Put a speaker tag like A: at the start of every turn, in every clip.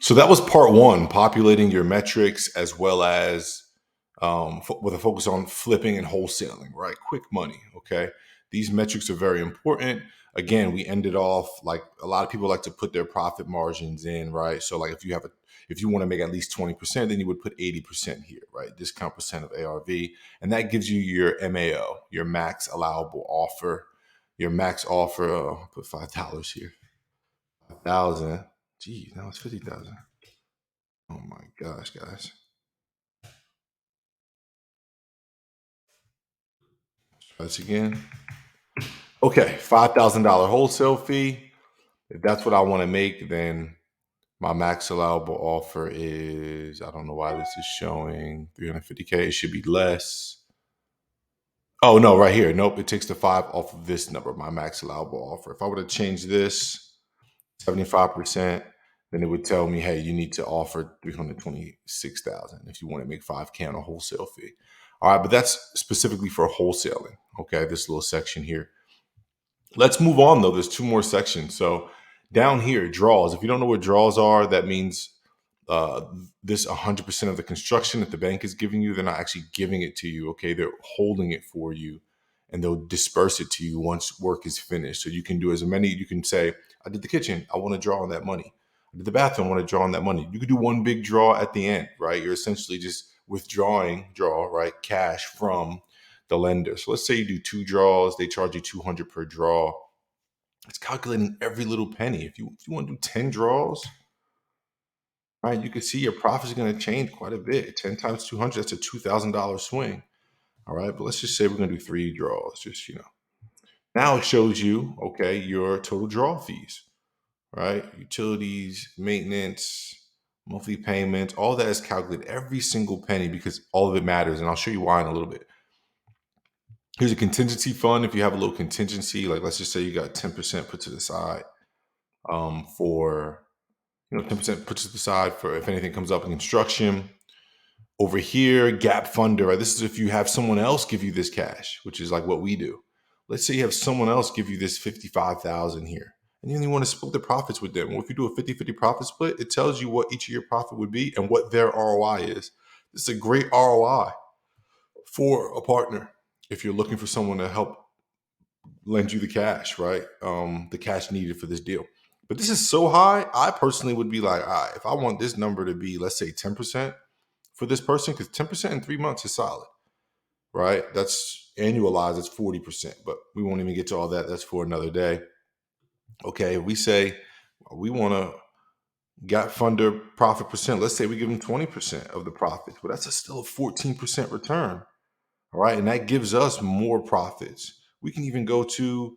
A: So that was part one, populating your metrics as well as with a focus on flipping and wholesaling, right? Quick money. Okay. These metrics are very important. Again, we ended off like a lot of people like to put their profit margins in, right? So like if you want to make at least 20%, then you would put 80% here, right? Discount percent of ARV. And that gives you your MAO, your max allowable offer, your max offer. Put $5 here. 1,000. Geez, now it's 50,000. Oh my gosh, guys. Try this again. Okay, $5,000 wholesale fee. If that's what I want to make, then my max allowable offer is, I don't know why this is showing 350K. It should be less. Oh, no, right here. Nope, it takes the five off of this number, my max allowable offer. If I were to change this 75%, then it would tell me, hey, you need to offer 326,000 if you want to make 5K on a wholesale fee. All right, but that's specifically for wholesaling. Okay, this little section here. Let's move on though. There's two more sections. So down here, draws. If you don't know what draws are, that means uh, this 100% of the construction that the bank is giving you, they're not actually giving it to you. Okay, they're holding it for you, and they'll disperse it to you once work is finished. So you can do as many. You can say, "I did the kitchen. I want to draw on that money. I did the bathroom. I want to draw on that money." You could do one big draw at the end, right? You're essentially just right, cash from the lender. So let's say you do two draws. They charge you 200 per draw. It's calculating every little penny. If you want to do 10 draws, right, you can see your profits are going to change quite a bit. 10 times 200, that's a $2,000 swing. All right, but let's just say we're going to do three draws. Now it shows you, okay, your total draw fees, right? Utilities, maintenance, monthly payments, all that is calculated, every single penny, because all of it matters. And I'll show you why in a little bit. Here's a contingency fund. If you have a little contingency, like let's just say you got 10% put to the side for 10% put to the side for if anything comes up in construction. Over here, gap funder, right? This is if you have someone else give you this cash, which is like what we do. Let's say you have someone else give you this 55,000 here, and then you want to split the profits with them. Well, if you do a 50-50 profit split, it tells you what each of your profit would be and what their ROI is. This is a great ROI for a partner if you're looking for someone to help lend you the cash, right? The cash needed for this deal. But this is so high, I personally would be like, all right, if I want this number to be, let's say 10% for this person, because 10% in 3 months is solid, right? That's annualized, it's 40%, but we won't even get to all that. That's for another day. Okay, if we say we want to gap funder profit percent, let's say we give them 20% of the profits, but that's still a 14% return. All right. And that gives us more profits. We can even go to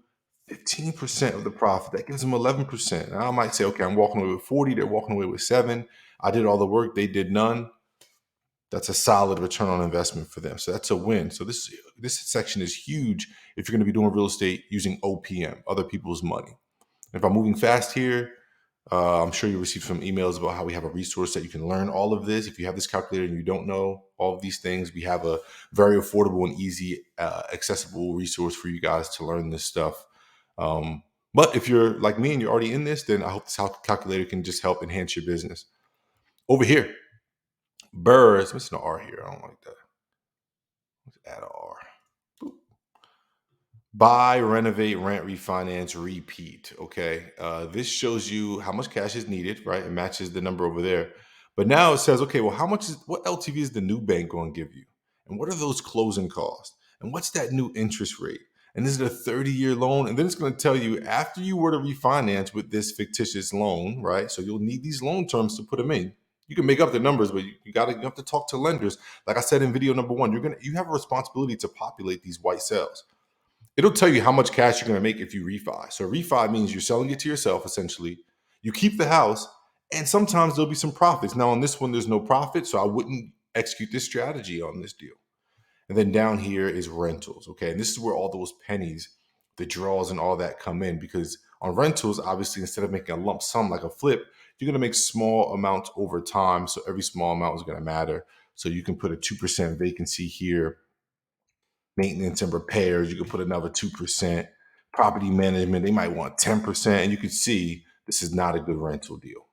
A: 15% of the profit. That gives them 11%. And I might say, okay, I'm walking away with 40. They're walking away with 7. I did all the work. They did none. That's a solid return on investment for them. So that's a win. So this section is huge if you're going to be doing real estate using OPM, other people's money. If I'm moving fast here, I'm sure you received some emails about how we have a resource that you can learn all of this. If you have this calculator and you don't know all of these things, we have a very affordable and easy, accessible resource for you guys to learn this stuff. But if you're like me and you're already in this, then I hope this calculator can just help enhance your business. Over here, Burrs, missing an R here. I don't like that. Let's add an R. Buy, renovate, rent, refinance, repeat. Okay. This shows you how much cash is needed, right? It matches the number over there. But now it says, okay, well, what LTV is the new bank going to give you? And what are those closing costs? And what's that new interest rate? And is it a 30-year loan? And then it's going to tell you after you were to refinance with this fictitious loan, right? So you'll need these loan terms to put them in. You can make up the numbers, but you have to talk to lenders. Like I said in video number 1, you have a responsibility to populate these white cells. It'll tell you how much cash you're going to make if you refi. So refi means you're selling it to yourself, essentially. You keep the house, and sometimes there'll be some profits. Now on this one, there's no profit, so I wouldn't execute this strategy on this deal. And then down here is rentals, okay? And this is where all those pennies, the draws and all that come in, because on rentals, obviously, instead of making a lump sum like a flip, you're going to make small amounts over time. So every small amount is going to matter. So you can put a 2% vacancy here. Maintenance and repairs, you could put another 2%. Property management, they might want 10%. And you can see this is not a good rental deal.